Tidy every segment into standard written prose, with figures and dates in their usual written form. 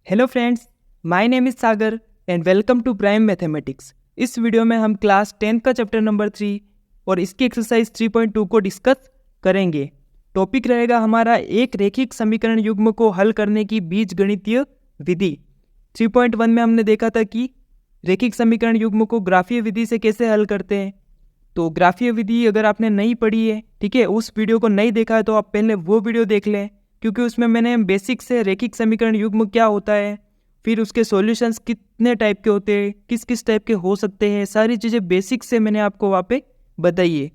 Hello friends, my name is Sagar and welcome to Prime Mathematics. इस वीडियो में हम क्लास 10 का चैप्टर नंबर 3 और इसकी एक्सरसाइज 3.2 को डिस्कस करेंगे। टॉपिक रहेगा हमारा एक रैखिक समीकरण युग्म को हल करने की बीजगणितीय विधि। 3.1 में हमने देखा था कि रैखिक समीकरण युग्म को ग्राफीय विधि से कैसे हल करते हैं। तो ग्राफीय विधि अगर आपने नहीं पढ़ी है, ठीक है, उस वीडियो को नहीं देखा है तो आप पहले वो वीडियो देख लें, क्योंकि उसमें मैंने बेसिक से रैखिक समीकरण युग्म क्या होता है, फिर उसके सॉल्यूशंस कितने टाइप के होते हैं, किस किस टाइप के हो सकते हैं, सारी चीज़ें बेसिक से मैंने आपको वहाँ पे बताई है।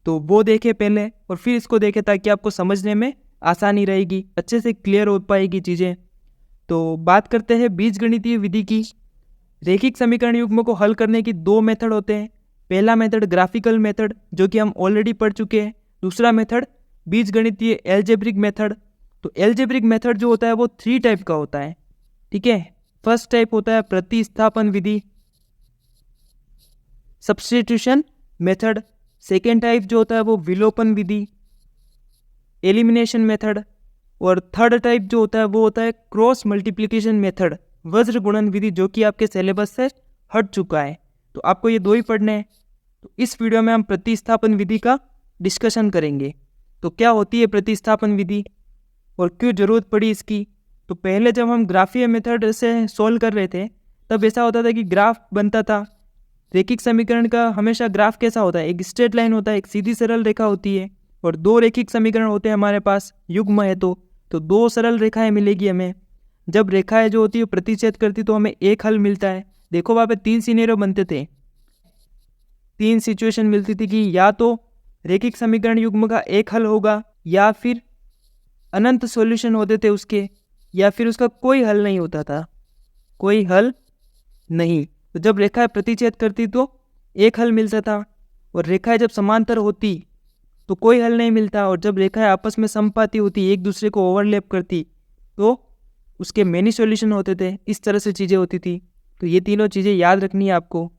तो वो देखे पहले और फिर इसको देखे ताकि आपको समझने में आसानी रहेगी, अच्छे से क्लियर हो पाएगी चीज़ें। तो बात करते हैं बीजगणितीय विधि की। रैखिक समीकरण युग्म को हल करने की दो मेथड होते हैं। पहला मेथड ग्राफिकल मेथड, जो कि हम ऑलरेडी पढ़ चुके हैं। दूसरा मेथड बीजगणितीय एल्जेब्रिक मेथड। तो एल्जेब्रिक मेथड जो होता है वो 3 टाइप का होता है, ठीक है। फर्स्ट टाइप होता है प्रतिस्थापन विधि, सब्स्टिट्यूशन मेथड। सेकेंड टाइप जो होता है वो विलोपन विधि, एलिमिनेशन मेथड। और थर्ड टाइप जो होता है वो होता है क्रॉस मल्टीप्लिकेशन मेथड, वज्र गुणन विधि, जो कि आपके सिलेबस से हट चुका है। तो आपको ये दो ही पढ़ने हैं। तो इस वीडियो में हम प्रतिस्थापन विधि का डिस्कशन करेंगे। तो क्या होती है प्रतिस्थापन विधि और क्यों ज़रूरत पड़ी इसकी। तो पहले जब हम ग्राफीय मेथड से सॉल्व कर रहे थे तब ऐसा होता था कि ग्राफ बनता था। रैखिक समीकरण का हमेशा ग्राफ कैसा होता है, एक स्ट्रेट लाइन होता है, एक सीधी सरल रेखा होती है। और दो रैखिक समीकरण होते हैं हमारे पास, युग्म है तो दो सरल रेखाएं मिलेगी हमें। जब रेखाएं जो होती है प्रतिच्छेद करती तो हमें एक हल मिलता है। देखो वहाँ पे 3 सिनेरियो बनते थे, 3 सिचुएशन मिलती थी कि या तो रैखिक समीकरण युग्म का एक हल होगा, या फिर अनंत सॉल्यूशन होते थे उसके, या फिर उसका कोई हल नहीं होता था, कोई हल नहीं। तो जब रेखाएं प्रतिच्छेद करती तो एक हल मिलता था, और रेखाएं जब समांतर होती तो कोई हल नहीं मिलता, और जब रेखाएं आपस में समपाती होती, एक दूसरे को ओवरलैप करती, तो उसके मेनी सॉल्यूशन होते थे। इस तरह से चीज़ें होती थी। तो ये तीनों चीज़ें याद रखनी है आपको।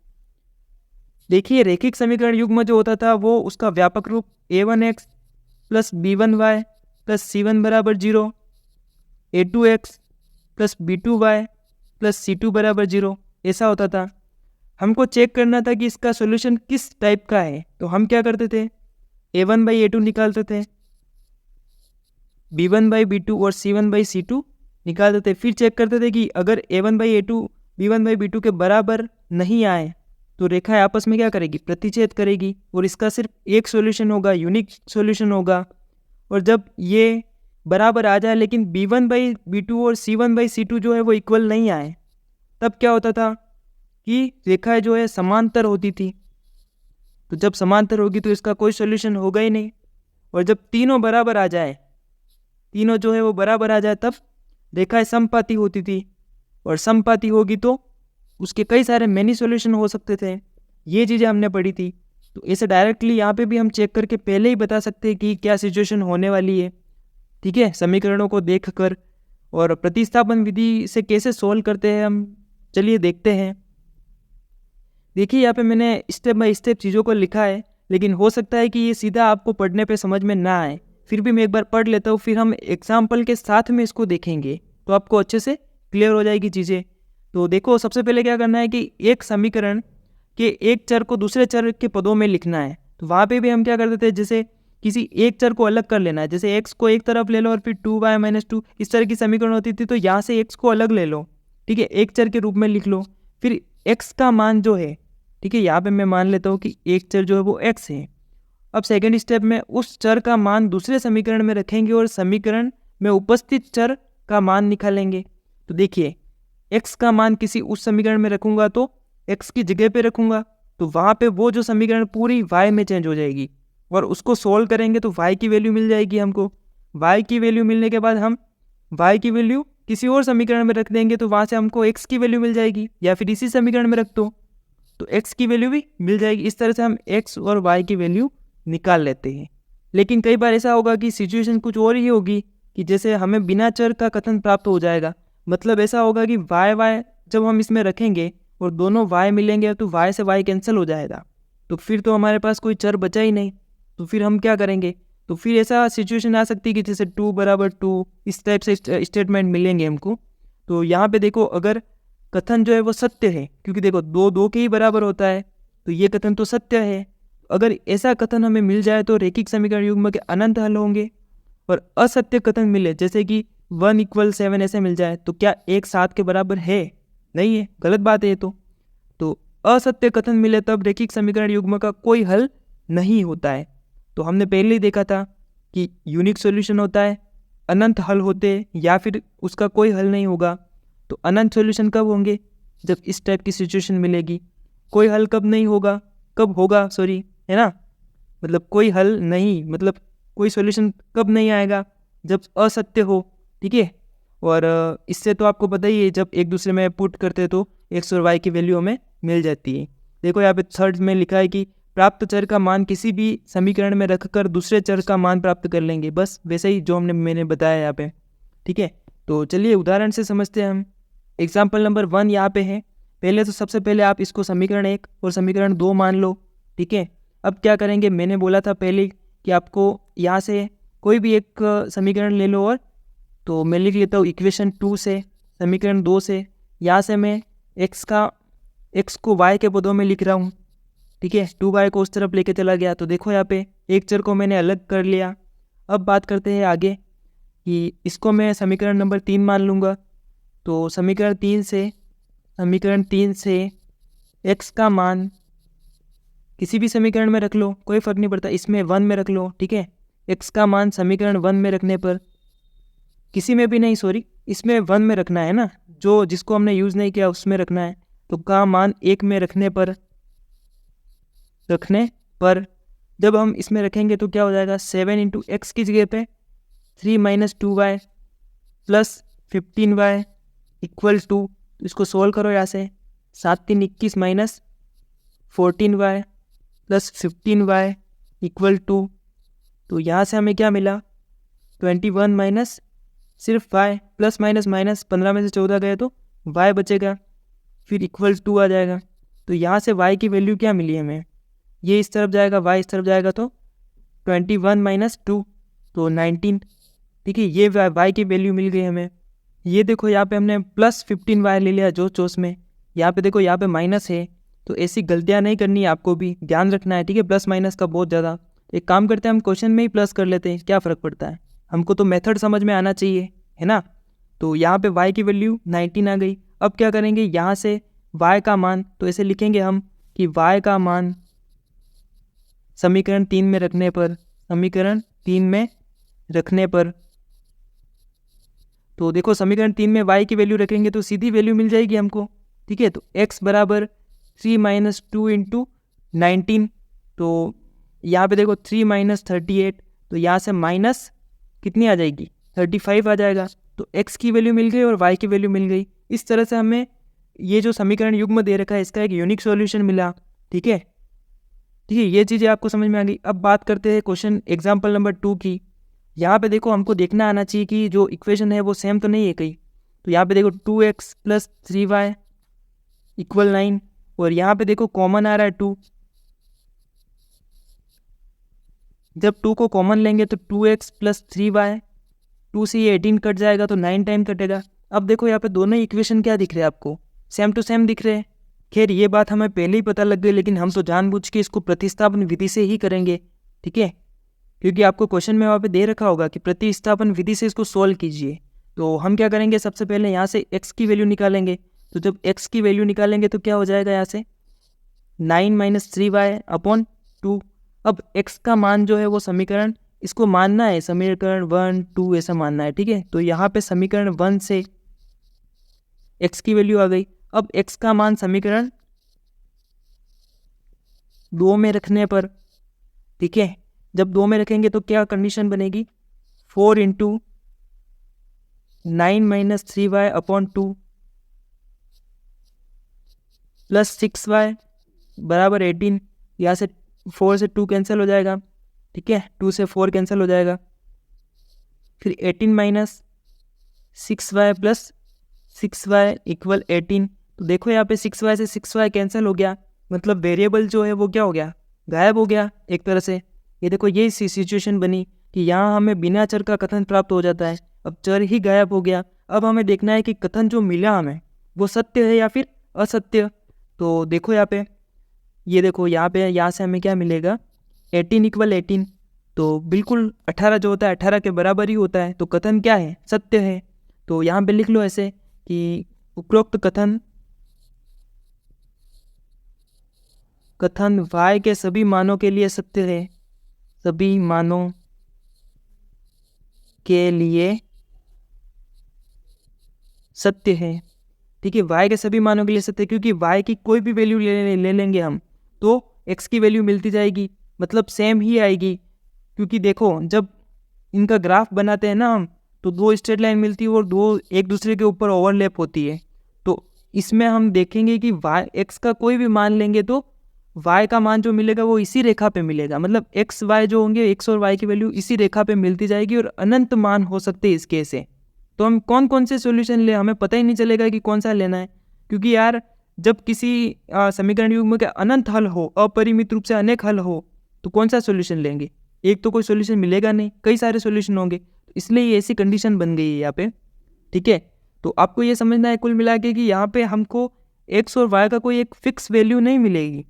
देखिए रैखिक समीकरण युग्म जो होता था वो उसका व्यापक रूप a1x plus b1y plus c1 बराबर 0, a2x plus b2y plus c2 बराबर 0 ऐसा होता था। हमको चेक करना था कि इसका सॉल्यूशन किस टाइप का है। तो हम क्या करते थे, a1/a2 निकालते थे, b1/b2 और c1/c2 निकालते थे। फिर चेक करते थे कि अगर a1/a2 b1/b2 के बराबर नहीं आए तो रेखाएं आपस में क्या करेगी, प्रतिच्छेद करेगी, और इसका सिर्फ एक सॉल्यूशन होगा, यूनिक सॉल्यूशन होगा। और जब ये बराबर आ जाए लेकिन b1/b2 और c1/c2 जो है वो इक्वल नहीं आए, तब क्या होता था कि रेखाएं जो है समांतर होती थी। तो जब समांतर होगी तो इसका कोई सॉल्यूशन होगा ही नहीं। और जब तीनों बराबर आ जाए, तीनों जो है वो बराबर आ जाए, तब रेखाएं समपाती होती थी, और समपाती होगी तो उसके कई सारे मेनी सॉल्यूशन हो सकते थे। ये चीज़ें हमने पढ़ी थी। तो ऐसे डायरेक्टली यहाँ पे भी हम चेक करके पहले ही बता सकते हैं कि क्या सिचुएशन होने वाली है, ठीक है, समीकरणों को देखकर। और प्रतिस्थापन विधि से कैसे सोल्व करते हैं हम, चलिए देखते हैं। देखिए यहाँ पे मैंने स्टेप बाय स्टेप चीज़ों को लिखा है, लेकिन हो सकता है कि ये सीधा आपको पढ़ने पे समझ में ना आए। फिर भी मैं एक बार पढ़ लेता हूँ, फिर हम एग्जाम्पल के साथ में इसको देखेंगे तो आपको अच्छे से क्लियर हो जाएगी चीज़ें। तो देखो सबसे पहले क्या करना है कि एक समीकरण के एक चर को दूसरे चर के पदों में लिखना है। तो वहाँ पे भी हम क्या करते थे, जैसे किसी एक चर को अलग कर लेना है, जैसे x को एक तरफ ले लो और फिर 2y-2 इस तरह की समीकरण होती थी। तो यहाँ से x को अलग ले लो, ठीक है, एक चर के रूप में लिख लो। फिर x का मान जो है, ठीक है, यहाँ पे मैं मान लेता हूँ कि एक चर जो है वो x है। अब सेकेंड स्टेप में उस चर का मान दूसरे समीकरण में रखेंगे और समीकरण में उपस्थित चर का मान निकालेंगे। तो देखिए x का मान किसी उस समीकरण में रखूंगा तो x की जगह पे रखूंगा, तो वहाँ पे वो जो समीकरण पूरी y में चेंज हो जाएगी, और उसको सोल्व करेंगे तो y की वैल्यू मिल जाएगी हमको। y की वैल्यू मिलने के बाद हम y की वैल्यू किसी और समीकरण में रख देंगे, तो वहाँ से हमको x की वैल्यू मिल जाएगी, या फिर इसी समीकरण में रख दो तो x की वैल्यू भी मिल जाएगी। इस तरह से हम x और y की वैल्यू निकाल लेते हैं। लेकिन कई बार ऐसा होगा कि सिचुएशन कुछ और ही होगी, कि जैसे हमें बिना चर का कथन प्राप्त हो जाएगा। मतलब ऐसा होगा कि y जब हम इसमें रखेंगे और दोनों y मिलेंगे तो y से y कैंसिल हो जाएगा, तो फिर तो हमारे पास कोई चर बचा ही नहीं। तो फिर हम क्या करेंगे, तो फिर ऐसा सिचुएशन आ सकती है कि जैसे 2 = 2 इस टाइप से स्टेटमेंट मिलेंगे हमको। तो यहाँ पे देखो अगर कथन जो है वो सत्य है, क्योंकि देखो दो दो के ही बराबर होता है, तो ये कथन तो सत्य है। अगर ऐसा कथन हमें मिल जाए तो रैखिक समीकरण युग्म के अनंत हल होंगे। और असत्य कथन मिले जैसे कि 1 = 7 ऐसे मिल जाए तो क्या 1 7 के बराबर है? नहीं है, गलत बात है ये तो असत्य कथन मिले तब रैखिक समीकरण युग्म का कोई हल नहीं होता है। तो हमने पहले ही देखा था कि यूनिक सॉल्यूशन होता है, अनंत हल होते या फिर उसका कोई हल नहीं होगा। तो अनंत सॉल्यूशन कब होंगे? जब इस टाइप की सिचुएशन मिलेगी। कोई हल कब नहीं होगा, कब होगा, सॉरी, है ना, मतलब कोई हल नहीं, मतलब कोई सॉल्यूशन कब नहीं आएगा? जब असत्य हो, ठीक है। और इससे तो आपको पता ही है, जब एक दूसरे में पुट करते तो एक्स और वाई की वैल्यू हमें मिल जाती है। देखो यहाँ पे थर्ड में लिखा है कि प्राप्त चर का मान किसी भी समीकरण में रखकर दूसरे चर का मान प्राप्त कर लेंगे। बस वैसे ही जो मैंने बताया यहाँ पे, ठीक है। तो चलिए उदाहरण से समझते हैं हम। एग्जाम्पल नंबर 1 यहाँ पे है। पहले तो सबसे पहले आप इसको समीकरण 1 और समीकरण 2 मान लो, ठीक है। अब क्या करेंगे, मैंने बोला था पहले कि आपको यहाँ से कोई भी एक समीकरण ले लो, और तो मैं लिख लेता हूँ इक्वेशन 2 से, समीकरण 2 से। यहाँ से मैं एक्स को वाई के पदों में लिख रहा हूँ, ठीक है। 2y को उस तरफ लेके चला गया, तो देखो यहाँ पे एक चर को मैंने अलग कर लिया। अब बात करते हैं आगे कि इसको मैं समीकरण नंबर 3 मान लूँगा। तो समीकरण 3 से x का मान किसी भी समीकरण में रख लो, कोई फ़र्क नहीं पड़ता, इसमें 1 में रख लो, ठीक है। x का मान समीकरण 1 में रखने पर, किसी में भी नहीं, सॉरी, इसमें 1 में रखना है ना, जो जिसको हमने यूज़ नहीं किया उसमें रखना है। तो का मान 1 में रखने पर जब हम इसमें रखेंगे तो क्या हो जाएगा, 7 × x की जगह पे 3 - 2y + 15y = इसको सोल्व करो यहाँ से, 7 × 3 = 21 - 14y + 15y = तो यहाँ से हमें क्या मिला, 21 - सिर्फ y प्लस माइनस माइनस 15 में से 14 गए तो y बचेगा, फिर = आ जाएगा। तो यहाँ से y की वैल्यू क्या मिली हमें, ये इस तरफ जाएगा, y इस तरफ जाएगा, तो 21 - 2 तो 19, ठीक है। ये y की वैल्यू मिल गई हमें। ये देखो यहाँ पे हमने +15y ले लिया जो चोस में, यहाँ पे देखो यहाँ पे माइनस है, तो ऐसी गलतियाँ नहीं करनी है, आपको भी ध्यान रखना है, ठीक है, प्लस माइनस का बहुत ज़्यादा। एक काम करते हैं, हम क्वेश्चन में ही प्लस कर लेते हैं, क्या फ़र्क पड़ता है, हमको तो मेथड समझ में आना चाहिए, है ना। तो यहाँ पे y की वैल्यू 19 आ गई। अब क्या करेंगे, यहाँ से y का मान, तो ऐसे लिखेंगे हम कि y का मान समीकरण 3 में रखने पर, तो देखो समीकरण 3 में y की वैल्यू रखेंगे तो सीधी वैल्यू मिल जाएगी हमको, ठीक है। तो x = 3 - 2 × 19, तो यहाँ पे देखो 3 - 38, तो यहाँ से माइनस कितनी आ जाएगी, 35 आ जाएगा। तो x की वैल्यू मिल गई और y की वैल्यू मिल गई। इस तरह से हमें ये जो समीकरण युग्म दे रखा है इसका एक यूनिक सॉल्यूशन मिला, ठीक है। ठीक है, ये चीज़ें आपको समझ में आ गई। अब बात करते हैं क्वेश्चन एग्जाम्पल नंबर 2 की। यहाँ पे देखो हमको देखना आना चाहिए कि जो इक्वेशन है वो सेम तो नहीं है कहीं। तो यहाँ पे देखो 2x + 3y = 9, और यहाँ पे देखो कॉमन आ रहा है 2। जब 2 को कॉमन लेंगे तो 2x + 3y, 2 से ये 18 कट जाएगा तो 9 टाइम कटेगा। अब देखो यहाँ पे दोनों इक्वेशन क्या दिख रहे हैं आपको, सेम टू सेम दिख रहे हैं। खैर ये बात हमें पहले ही पता लग गई, लेकिन हम तो जानबूझ के इसको प्रतिस्थापन विधि से ही करेंगे, ठीक है, क्योंकि आपको क्वेश्चन में वहाँ पे दे रखा होगा कि प्रतिस्थापन विधि से इसको सोल्व कीजिए। तो हम क्या करेंगे, सबसे पहले यहाँ से x की वैल्यू निकालेंगे। तो जब x की वैल्यू निकालेंगे तो क्या हो जाएगा, यहाँ से 9 - 3y/2। अब x का मान जो है वो समीकरण, इसको मानना है समीकरण 1 2 ऐसा मानना है, ठीक है। तो यहाँ पे समीकरण 1 से x की वैल्यू आ गई। अब x का मान समीकरण 2 में रखने पर, ठीक है, जब 2 में रखेंगे तो क्या कंडीशन बनेगी, 4 × 9 - 3y/2 + 6y = 18। यहाँ से 4 से 2 कैंसिल हो जाएगा, ठीक है, 2 से 4 कैंसिल हो जाएगा, फिर 18 - 6y + 6y = 18। तो देखो यहाँ पे 6y से 6y कैंसिल हो गया, मतलब वेरिएबल जो है वो क्या हो गया, गायब हो गया एक तरह से। ये देखो ये सिचुएशन बनी कि यहाँ हमें बिना चर का कथन प्राप्त हो जाता है। अब चर ही गायब हो गया, अब हमें देखना है कि कथन जो मिला हमें वो सत्य है या फिर असत्य। तो देखो यहाँ पे, ये देखो यहाँ पे, यहाँ से हमें क्या मिलेगा, 18 इक्वल 18, तो बिल्कुल 18 जो होता है 18 के बराबर ही होता है, तो कथन क्या है, सत्य है। तो यहाँ पे लिख लो ऐसे कि उपरोक्त कथन y के सभी मानों के लिए सत्य है, सभी मानों के लिए सत्य है। ठीक है, y के सभी मानों के लिए सत्य है, क्योंकि y की कोई भी वैल्यू ले लेंगे हम तो x की वैल्यू मिलती जाएगी, मतलब सेम ही आएगी। क्योंकि देखो जब इनका ग्राफ बनाते हैं ना हम, तो दो स्ट्रेट लाइन मिलती है और दो एक दूसरे के ऊपर ओवरलैप होती है। तो इसमें हम देखेंगे कि x का कोई भी मान लेंगे तो y का मान जो मिलेगा वो इसी रेखा पे मिलेगा, मतलब x y जो होंगे, x और y की वैल्यू इसी रेखा पे मिलती जाएगी और अनंत मान हो सकते हैं इसके से। तो हम कौन कौन से सॉल्यूशन ले, हमें पता ही नहीं चलेगा कि कौन सा लेना है, क्योंकि यार जब किसी समीकरण युग्म के अनंत हल हो, अपरिमित रूप से अनेक हल हो, तो कौन सा सॉल्यूशन लेंगे, एक तो कोई सॉल्यूशन मिलेगा नहीं, कई सारे सॉल्यूशन होंगे। इसलिए ये ऐसी कंडीशन बन गई है यहाँ पे। ठीक है, तो आपको ये समझना है कुल मिला के कि यहाँ पे हमको x और y का कोई एक फिक्स वैल्यू नहीं मिलेगी,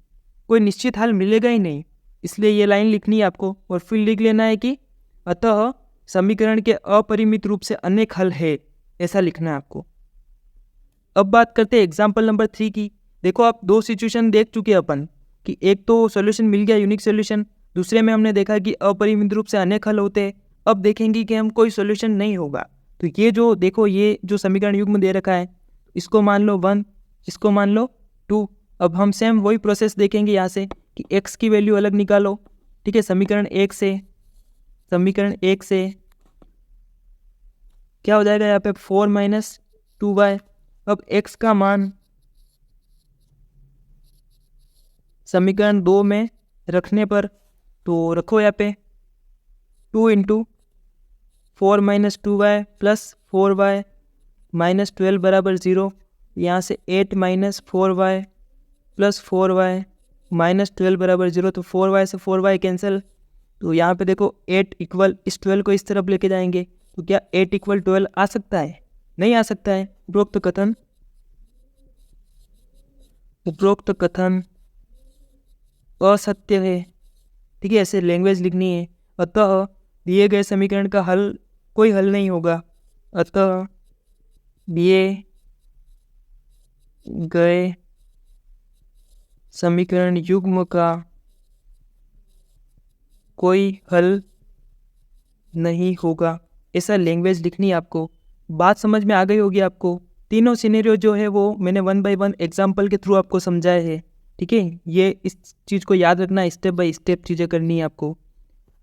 कोई निश्चित हल मिलेगा ही नहीं। इसलिए ये लाइन लिखनी है आपको और फिर लिख लेना है कि अतः समीकरण के अपरिमित रूप से अनेक हल है, ऐसा लिखना है आपको। अब बात करते हैं एग्जाम्पल नंबर 3 की। देखो आप दो सिचुएशन देख चुके हैं अपन कि एक तो सॉल्यूशन मिल गया यूनिक सॉल्यूशन, दूसरे में हमने देखा कि अपरिमित रूप से अनेक हल होते हैं। अब देखेंगे कि हम कोई सॉल्यूशन नहीं होगा, तो ये जो देखो ये जो समीकरण युग्म दे रखा है, इसको मान लो 1, इसको मान लो 2। अब हम सेम वही प्रोसेस देखेंगे यहाँ से कि x की वैल्यू अलग निकालो। ठीक है, समीकरण एक से क्या हो जाएगा यहाँ पे 4 - 2y। अब x का मान समीकरण 2 में रखने पर, तो रखो यहाँ पे 2 × 4 - 2y + 4y - 12 बराबर 0। यहाँ से 8 - 4y + 4y - 12 बराबर 0, तो 4y से 4y कैंसिल। तो यहाँ पे देखो 8 इक्वल इस 12 को इस तरफ लेके जाएंगे, तो क्या 8 = 12 आ सकता है, नहीं आ सकता है। उपरोक्त कथन असत्य है। ठीक है, ऐसे लैंग्वेज लिखनी है। अतः दिए गए समीकरण का हल कोई हल नहीं होगा, अतः दिए गए समीकरण युग्म का कोई हल नहीं होगा, ऐसा लैंग्वेज लिखनी है आपको। बात समझ में आ गई होगी आपको। तीनों सिनेरियो जो है वो मैंने 1 बाय 1 एग्जाम्पल के थ्रू आपको समझाए हैं। ठीक है, ये इस चीज़ को याद रखना, स्टेप बाय स्टेप चीज़ें करनी है आपको।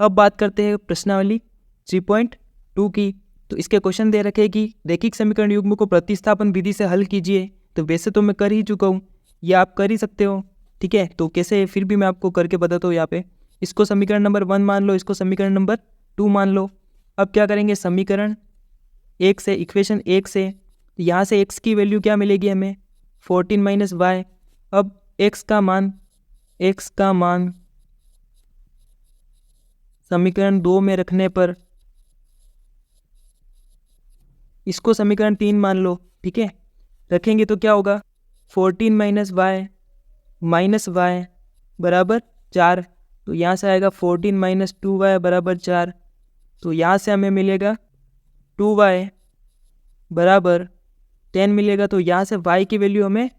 अब बात करते हैं प्रश्नावली 3.2 की। तो इसके क्वेश्चन दे रखे कि रैखिक समीकरण युग्म को प्रतिस्थापन विधि से हल कीजिए। तो वैसे तो मैं कर ही चुका हूँ, या आप कर ही सकते हो। ठीक है, तो कैसे फिर भी मैं आपको करके बताता हूँ। यहाँ पे इसको समीकरण नंबर 1 मान लो, इसको समीकरण नंबर 2 मान लो। अब क्या करेंगे, समीकरण 1 से, इक्वेशन 1 से यहाँ से x की वैल्यू क्या मिलेगी हमें, 14 - y। अब x का मान समीकरण 2 में रखने पर इसको समीकरण 3 मान लो। ठीक है, रखेंगे तो क्या होगा, 14 - y बराबर 4। तो यहाँ से आएगा 14 - 2y बराबर 4। तो यहाँ से हमें मिलेगा 2y बराबर 10 मिलेगा। तो यहाँ से y की वैल्यू हमें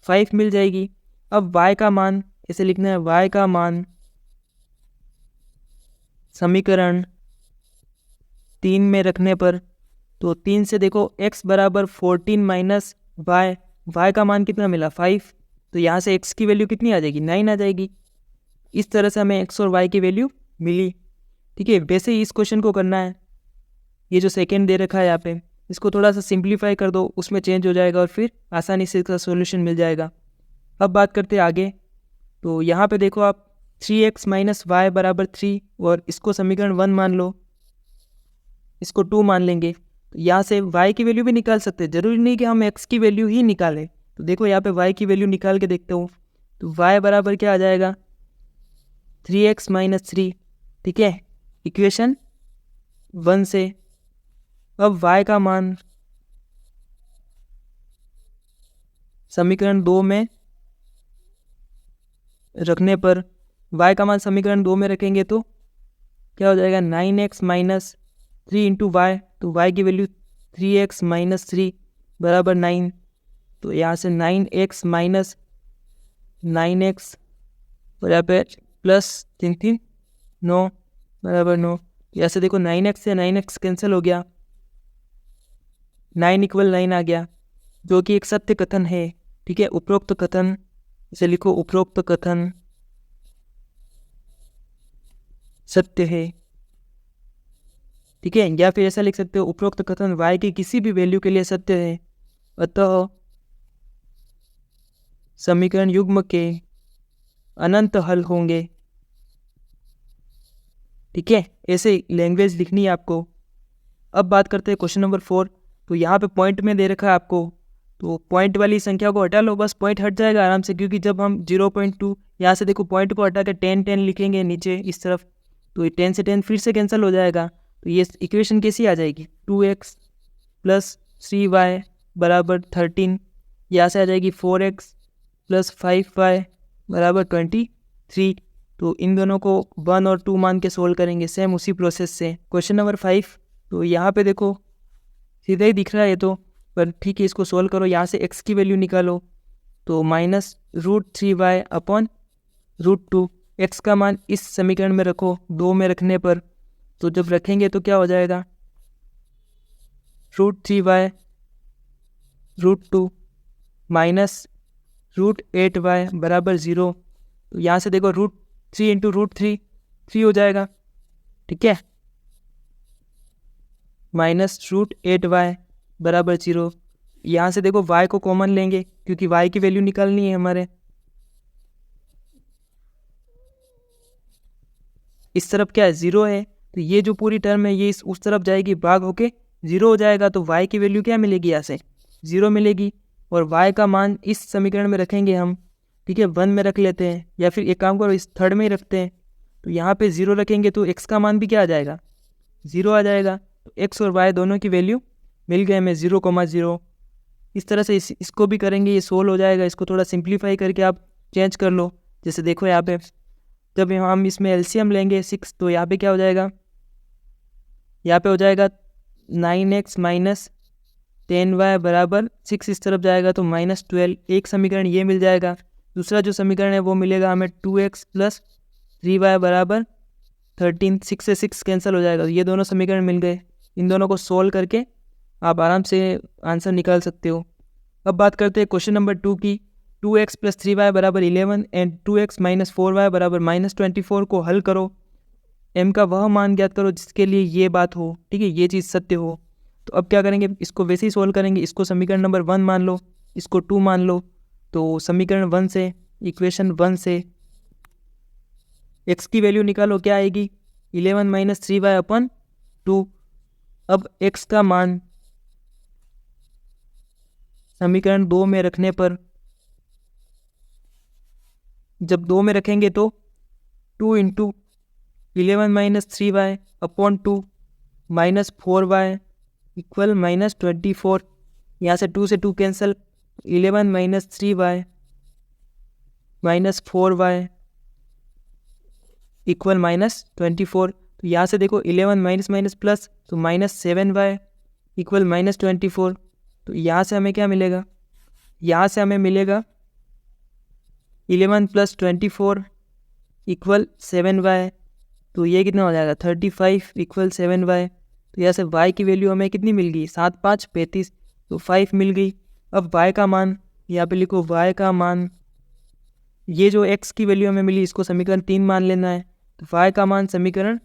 5 मिल जाएगी। अब y का मान ऐसे लिखना है, y का मान समीकरण 3 में रखने पर, तो 3 से देखो x बराबर 14 - y का मान कितना मिला, 5। तो यहाँ से x की वैल्यू कितनी आ जाएगी, 9 आ जाएगी। इस तरह से हमें x और y की वैल्यू मिली। ठीक है, वैसे ही इस क्वेश्चन को करना है। ये जो सेकेंड दे रखा है यहाँ पे, इसको थोड़ा सा सिंप्लीफाई कर दो, उसमें चेंज हो जाएगा और फिर आसानी से इसका सॉल्यूशन मिल जाएगा। अब बात करते हैं आगे। तो यहाँ पे देखो आप 3x - y बराबर 3, और इसको समीकरण 1 मान लो, इसको 2 मान लेंगे। तो यहाँ से y की वैल्यू भी निकाल सकते हैं, ज़रूरी नहीं कि हम x की वैल्यू ही निकालें। तो देखो यहाँ पे y की वैल्यू निकाल के देखते हो, तो y बराबर क्या आ जाएगा, 3x - 3। ठीक है, इक्वेशन 1 से। अब y का मान समीकरण 2 में रखने पर y का मान समीकरण 2 में रखेंगे तो क्या हो जाएगा 9x माइनस 3 इंटू वाई, तो y की वैल्यू 3x माइनस 3 बराबर 9। तो यहाँ से 9x माइनस 9x बराबर प्लस 3 9 बराबर 9। यहाँ से देखो 9x से 9x कैंसिल हो गया, 9 इक्वल 9 आ गया, जो कि एक सत्य कथन है। ठीक है, उपरोक्त कथन, इसे लिखो उपरोक्त कथन सत्य है। ठीक है, या फिर ऐसा लिख सकते हो उपरोक्त कथन y की किसी भी वैल्यू के लिए सत्य है, अतः समीकरण युग्म के अनंत हल होंगे। ठीक है, ऐसे लैंग्वेज लिखनी है आपको। अब बात करते हैं क्वेश्चन नंबर 4। तो यहाँ पे पॉइंट में दे रखा है आपको, तो पॉइंट वाली संख्या को हटा लो, बस पॉइंट हट जाएगा आराम से, क्योंकि जब हम 0.2 यहाँ से देखो पॉइंट को हटा के 10 लिखेंगे नीचे इस तरफ, तो ये 10 से 10 फिर से कैंसिल हो जाएगा। तो ये इक्वेशन कैसी आ जाएगी 2x प्लस 3y बराबर 13, यहाँ से आ जाएगी 4x प्लस 5y बराबर 23। तो इन दोनों को 1 और 2 मान के सोल्व करेंगे सेम उसी प्रोसेस से। क्वेश्चन नंबर 5, तो यहाँ पे देखो सीधा ही दिख रहा है तो, पर ठीक है इसको सोल्व करो। यहाँ से x की वैल्यू निकालो, तो -√3y अपॉन √2, x का मान इस समीकरण में रखो 2 में रखने पर, तो जब रखेंगे तो क्या हो जाएगा √3y √2 माइनस √8y बराबर 0। तो यहाँ से देखो √3 इंटू √3 3 हो जाएगा। ठीक है, माइनस √8y बराबर 0। यहाँ से देखो y को कॉमन लेंगे, क्योंकि y की वैल्यू निकालनी है हमारे। इस तरफ क्या है 0 है, तो ये जो पूरी टर्म है ये उस तरफ जाएगी, भाग होके 0 हो जाएगा। तो y की वैल्यू क्या मिलेगी, यहाँ से 0 मिलेगी, और y का मान इस समीकरण में रखेंगे हम। ठीक है, 1 में रख लेते हैं, या फिर एक काम करो इस थर्ड में ही रखते हैं। तो यहाँ पे 0 रखेंगे तो x का मान भी क्या आ जाएगा 0 आ जाएगा। तो x और y दोनों की वैल्यू मिल गए हमें 0,0। इस तरह से इसको भी करेंगे, ये सोल्व हो जाएगा। इसको थोड़ा सिंप्लीफाई करके आप चेंज कर लो। जैसे देखो यहाँ पे जब हम इसमें एलसीएम लेंगे 6, तो यहाँ पे क्या हो जाएगा, यहाँ पे हो जाएगा 9x माइनस 10y बराबर 6, इस तरफ जाएगा तो -12। एक समीकरण ये मिल जाएगा। दूसरा जो समीकरण है वो मिलेगा हमें 2x प्लस 3y बराबर 13, 6 से 6 कैंसिल हो जाएगा। तो ये दोनों समीकरण मिल गए। इन दोनों को सोल्व करके आप आराम से आंसर निकाल सकते हो। अब बात करते हैं क्वेश्चन नंबर 2 की। 2x प्लस 3y बराबर 11 एंड 2x माइनस 4y बराबर -24 को हल करो। m का वह मान ज्ञात करो जिसके लिए ये बात हो। ठीक है, ये चीज़ सत्य हो। तो अब क्या करेंगे, इसको वैसे ही सोल्व करेंगे। इसको समीकरण नंबर 1 मान लो, इसको 2 मान लो। तो समीकरण 1 से, इक्वेशन 1 से x की वैल्यू निकालो, क्या आएगी 11 माइनस 3y अपन 2। अब x का मान समीकरण 2 में रखने पर, जब 2 में रखेंगे तो 2 into 11 minus 3y upon 2 minus 4y equal -24। यहाँ से 2 से 2 cancel, 11 minus 3y minus 4y equal -24। तो यहाँ से देखो 11 माइनस माइनस प्लस, तो -7y इक्वल -24। तो यहाँ से हमें क्या मिलेगा, यहाँ से हमें मिलेगा 11 प्लस 24 इक्वल 7y। तो ये कितना हो जाएगा 35 इक्वल 7y। तो यहाँ से y की वैल्यू हमें कितनी मिल गई 7 5 35, तो 5 मिल गई। अब y का मान यहाँ पे लिखो, y का मान, ये जो x की वैल्यू हमें मिली इसको समीकरण 3 मान लेना है। तो y का मान समीकरण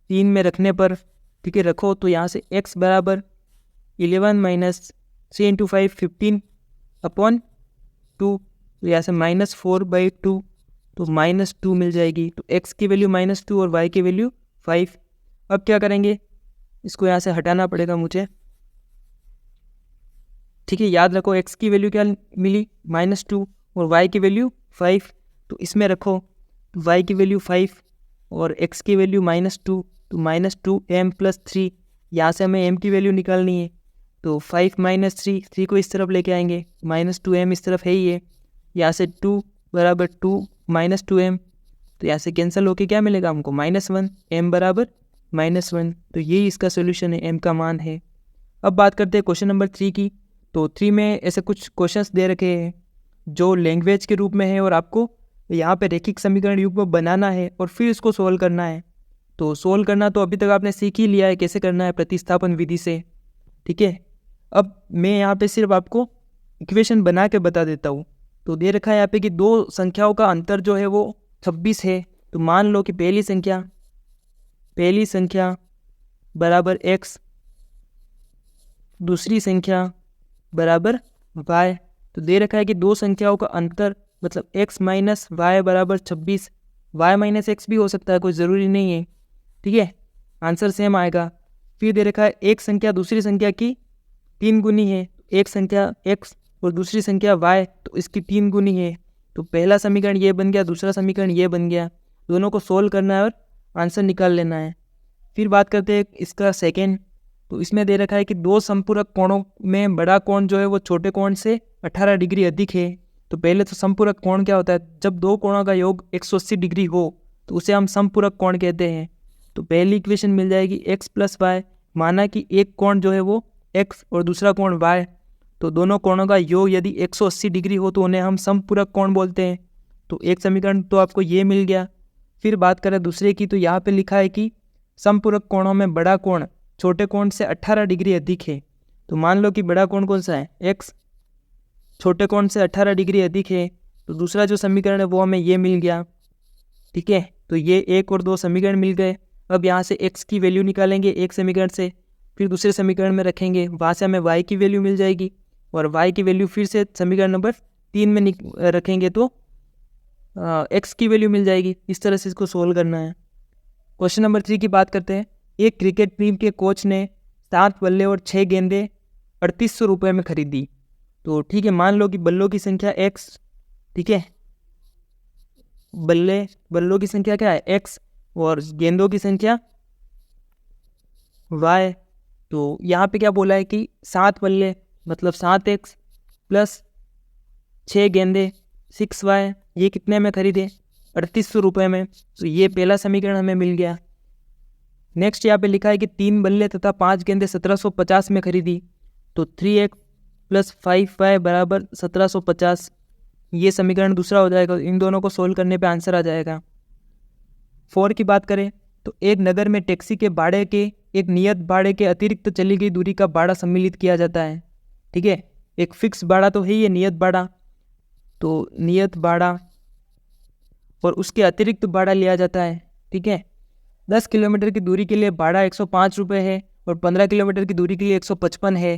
3 में रखने पर, ठीक है, रखो। तो यहाँ से x बराबर 11 माइनस 3 इंटू 5 15 अपॉन 2। तो यहाँ से -4/2, तो -2 मिल जाएगी। तो x की वैल्यू -2 और y की वैल्यू 5। अब क्या करेंगे, इसको यहाँ से हटाना पड़ेगा मुझे। ठीक है, याद रखो x की वैल्यू क्या मिली -2 और y की वैल्यू 5। तो इसमें रखो, तो y की वैल्यू 5 और x की वैल्यू -2, तो -2m + 3। यहाँ से हमें m की वैल्यू निकालनी है। तो 5 माइनस 3 को इस तरफ लेके आएंगे, -2m इस तरफ है ही है, यहाँ से 2 बराबर 2 -2m, तो यहाँ से कैंसिल होके क्या मिलेगा हमको -1, m बराबर -1। तो यही इसका सोल्यूशन है, m का मान है। अब बात करते हैं क्वेश्चन नंबर 3 की। तो 3 में ऐसे कुछ क्वेश्चंस दे रखे हैं जो लैंग्वेज के रूप में है और आपको यहाँ पे रैखिक समीकरण युग्म बनाना है और फिर इसको सोल्व करना है। तो सोल्व करना तो अभी तक आपने सीख ही लिया है कैसे करना है, प्रतिस्थापन विधि से, ठीक है। अब मैं यहाँ पे सिर्फ आपको इक्वेशन बना के बता देता हूँ। तो दे रखा है यहाँ पे कि दो संख्याओं का अंतर जो है वो 26 है। तो मान लो कि पहली संख्या बराबर x, दूसरी संख्या बराबर y। तो दे रखा है कि दो संख्याओं का अंतर मतलब x माइनस वाई बराबर 26, y माइनस एक्स भी हो सकता है, कोई ज़रूरी नहीं है, ठीक है, आंसर सेम आएगा। फिर दे रखा है एक संख्या दूसरी संख्या की 3 गुनी है, एक संख्या x और दूसरी संख्या y, तो इसकी 3 गुनी है। तो पहला समीकरण ये बन गया, दूसरा समीकरण ये बन गया, दोनों को सोल्व करना है और आंसर निकाल लेना है। फिर बात करते हैं इसका सेकेंड। तो इसमें दे रखा है कि दो संपूरक कोणों में बड़ा कोण जो है वो छोटे कोण से 18 डिग्री अधिक है। तो पहले तो संपूरक कोण क्या होता है, जब दो कोणों का योग 180 डिग्री हो तो उसे हम संपूरक कोण कहते हैं। तो पहली इक्वेशन मिल जाएगी x प्लस वाई, माना कि एक कोण जो है वो x और दूसरा कोण y, तो दोनों कोणों का योग यदि 180 डिग्री हो तो उन्हें हम समपूरक कोण बोलते हैं। तो एक समीकरण तो आपको ये मिल गया। फिर बात करें दूसरे की, तो यहाँ पे लिखा है कि समपूरक कोणों में बड़ा कोण छोटे कोण से 18 डिग्री अधिक है। तो मान लो कि बड़ा कोण कौन सा है, x, छोटे कोण से 18 डिग्री अधिक है। तो दूसरा जो समीकरण है वो हमें ये मिल गया, ठीक है। तो ये 1 और 2 समीकरण मिल गए। अब यहाँ से x की वैल्यू निकालेंगे एक समीकरण से, फिर दूसरे समीकरण में रखेंगे, वहाँ से हमें y की वैल्यू मिल जाएगी और y की वैल्यू फिर से समीकरण नंबर 3 में रखेंगे तो x की वैल्यू मिल जाएगी। इस तरह से इसको सोल्व करना है। क्वेश्चन नंबर 3 की बात करते हैं। एक क्रिकेट टीम के कोच ने 7 बल्ले और 6 गेंदें 3800 रुपये में खरीदी। तो ठीक है, मान लो कि बल्लों की संख्या x, ठीक है, बल्लों की संख्या क्या है x और गेंदों की संख्या y। तो यहाँ पे क्या बोला है कि 7 बल्ले मतलब 7x प्लस 6 गेंदे 6y, ये कितने में खरीदे, 3800 रुपये में। तो ये पहला समीकरण हमें मिल गया। नेक्स्ट यहाँ पे लिखा है कि 3 बल्ले तथा 5 गेंदे 1750 में खरीदी। तो 3x प्लस 5y बराबर 1750, ये समीकरण दूसरा हो जाएगा। इन दोनों को सोल्व करने पे आंसर आ जाएगा। 4 की बात करें तो एक नगर में टैक्सी के भाड़े के एक नियत भाड़े के अतिरिक्त चली गई दूरी का भाड़ा सम्मिलित किया जाता है, ठीक है। एक फिक्स भाड़ा तो है ही है नियत भाड़ा, तो नियत भाड़ा और उसके अतिरिक्त भाड़ा लिया जाता है, ठीक है। 10 किलोमीटर की दूरी के लिए भाड़ा 105 रुपये है और 15 किलोमीटर की दूरी के लिए 155 है।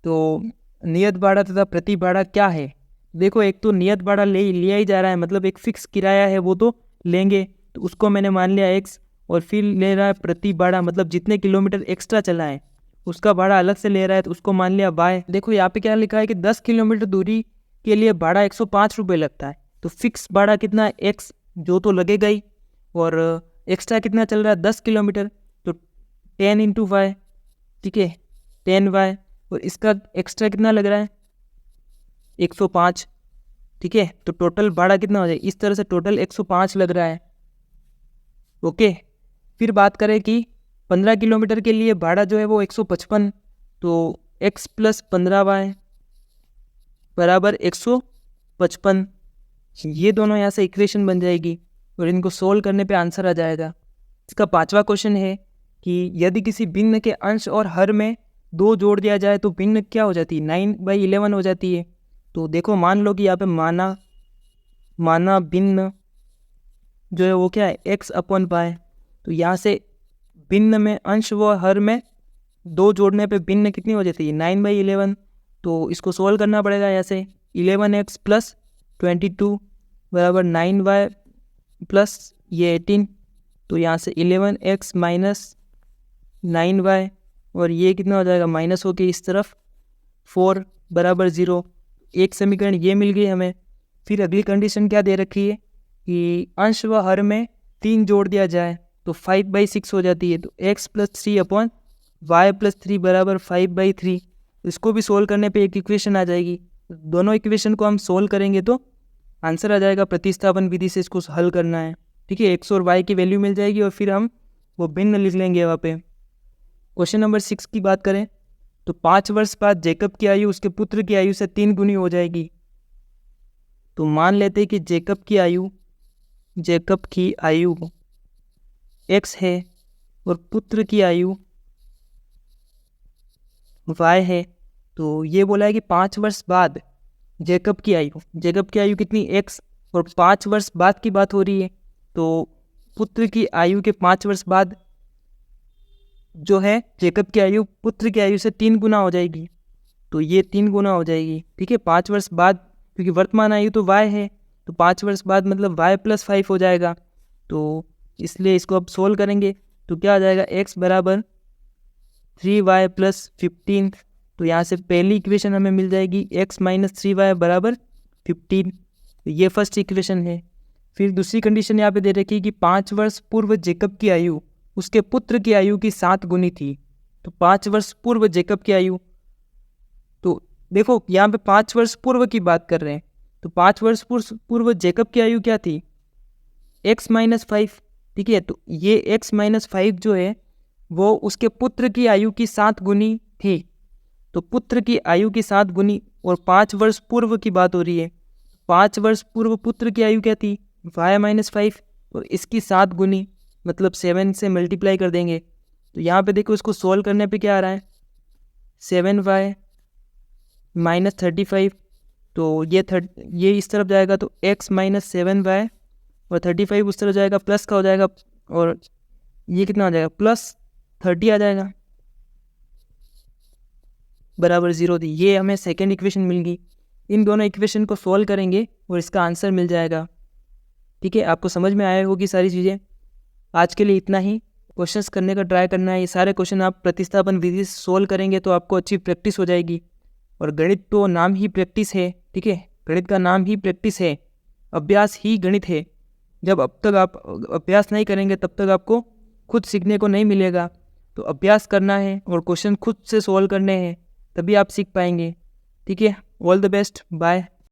तो नियत भाड़ा तथा प्रति भाड़ा क्या है, देखो एक तो नियत भाड़ा लिया ही जा रहा है, मतलब एक फिक्स किराया है वो तो लेंगे, तो उसको मैंने मान लिया x, और फिर ले रहा है प्रति भाड़ा मतलब जितने किलोमीटर एक्स्ट्रा चला है उसका भाड़ा अलग से ले रहा है, तो उसको मान लिया y। देखो यहाँ पे क्या लिखा है कि 10 किलोमीटर दूरी के लिए भाड़ा 105 रुपये लगता है। तो फिक्स भाड़ा कितना है x, जो तो लगेगा ही, और एक्स्ट्रा कितना चल रहा है 10 किलोमीटर, तो 10 इंटू वाई, ठीक है, 10y, और इसका एक्स्ट्रा कितना लग रहा है 105, ठीक है। तो टोटल भाड़ा कितना हो जाए, इस तरह से टोटल 105 लग रहा है, ओके। फिर बात करें कि 15 किलोमीटर के लिए भाड़ा जो है वो 155, तो x प्लस 15y बराबर 155, ये दोनों यहाँ से इक्वेशन बन जाएगी और इनको सोल्व करने पे आंसर आ जाएगा। इसका 5वां क्वेश्चन है कि यदि किसी भिन्न के अंश और हर में 2 जोड़ दिया जाए तो भिन्न क्या हो जाती है, 9/11 हो जाती है। तो देखो मान लो कि यहाँ पे माना भिन्न जो है वो क्या है x/π। तो यहाँ से भिन्न में अंश व हर में 2 जोड़ने पे भिन्न कितनी हो जाती है 9/11। तो इसको सोल्व करना पड़ेगा। यहाँ से 11x प्लस 22 बराबर 9y प्लस ये 18, तो यहाँ से 11x माइनस 9y, और ये कितना हो जाएगा माइनस होके इस तरफ 4 बराबर 0। एक समीकरण ये मिल गई हमें। फिर अगली कंडीशन क्या दे रखी है कि अंश व हर में 3 जोड़ दिया जाए तो 5/6 हो जाती है। तो x plus 3 upon y plus 3 बराबर 5/3, इसको भी सोल्व करने पे एक इक्वेशन आ जाएगी। दोनों इक्वेशन को हम सोल्व करेंगे तो आंसर आ जाएगा। प्रतिस्थापन विधि से इसको हल करना है, ठीक है। एक्स और वाई की वैल्यू मिल जाएगी और फिर हम वो भिन्न लिख लेंगे वहाँ पे। क्वेश्चन नंबर 6 की बात करें तो 5 वर्ष बाद जैकब की आयु उसके पुत्र की आयु से 3 गुनी हो जाएगी। तो मान लेते हैं कि जैकब की आयु x है और पुत्र की आयु y है। तो ये बोला है कि 5 वर्ष बाद जैकब की आयु कितनी x, और 5 वर्ष बाद की बात हो रही है। तो पुत्र की आयु के 5 वर्ष बाद जो है जैकब की आयु पुत्र की आयु से 3 गुना हो जाएगी। तो ये 3 गुना हो जाएगी, ठीक है। 5 वर्ष बाद, क्योंकि वर्तमान आयु तो y है, तो 5 वर्ष बाद मतलब y + 5 हो जाएगा। तो इसलिए इसको अब सोल्व करेंगे तो क्या आ जाएगा, x बराबर 3y + 15। तो यहाँ से पहली इक्वेशन हमें मिल जाएगी x - 3y बराबर 15। तो ये फर्स्ट इक्वेशन है। फिर दूसरी कंडीशन यहाँ पे दे रखी है कि 5 वर्ष पूर्व जैकब की आयु उसके पुत्र की आयु की 7 गुनी थी। तो 5 वर्ष पूर्व जैकब की आयु, तो देखो यहाँ पे 5 वर्ष पूर्व की बात कर रहे हैं। तो 5 वर्ष पूर्व जैकब की आयु क्या थी, x - 5, ठीक है। तो ये x - 5 जो है वो उसके पुत्र की आयु की 7 गुनी थी। तो पुत्र की आयु की 7 गुनी और 5 वर्ष पूर्व की बात हो रही है। 5 वर्ष पूर्व पुत्र की आयु क्या थी, y - 5, और इसकी 7 गुनी मतलब 7 से मल्टीप्लाई कर देंगे। तो यहाँ पे देखो इसको सोल्व करने पे क्या आ रहा है, 7y - 35। तो ये इस तरफ जाएगा तो x - 7y और 35 उस तरफ जाएगा, प्लस का हो जाएगा, और ये कितना हो जाएगा, +30 आ जाएगा बराबर 0 थी। ये हमें सेकेंड इक्वेशन मिल गई। इन दोनों इक्वेशन को सोल्व करेंगे और इसका आंसर मिल जाएगा, ठीक है। आपको समझ में आया होगी सारी चीज़ें। आज के लिए इतना ही। क्वेश्चंस करने का ट्राई करना है। ये सारे क्वेश्चन आप प्रतिस्थापन विधि से सोल्व करेंगे तो आपको अच्छी प्रैक्टिस हो जाएगी। और गणित तो नाम ही प्रैक्टिस है, ठीक है। गणित का नाम ही प्रैक्टिस है, अभ्यास ही गणित है। जब अब तक आप अभ्यास नहीं करेंगे तब तक आपको खुद सीखने को नहीं मिलेगा। तो अभ्यास करना है और क्वेश्चन खुद से सोल्व करने हैं, तभी आप सीख पाएंगे, ठीक है। All the best, bye.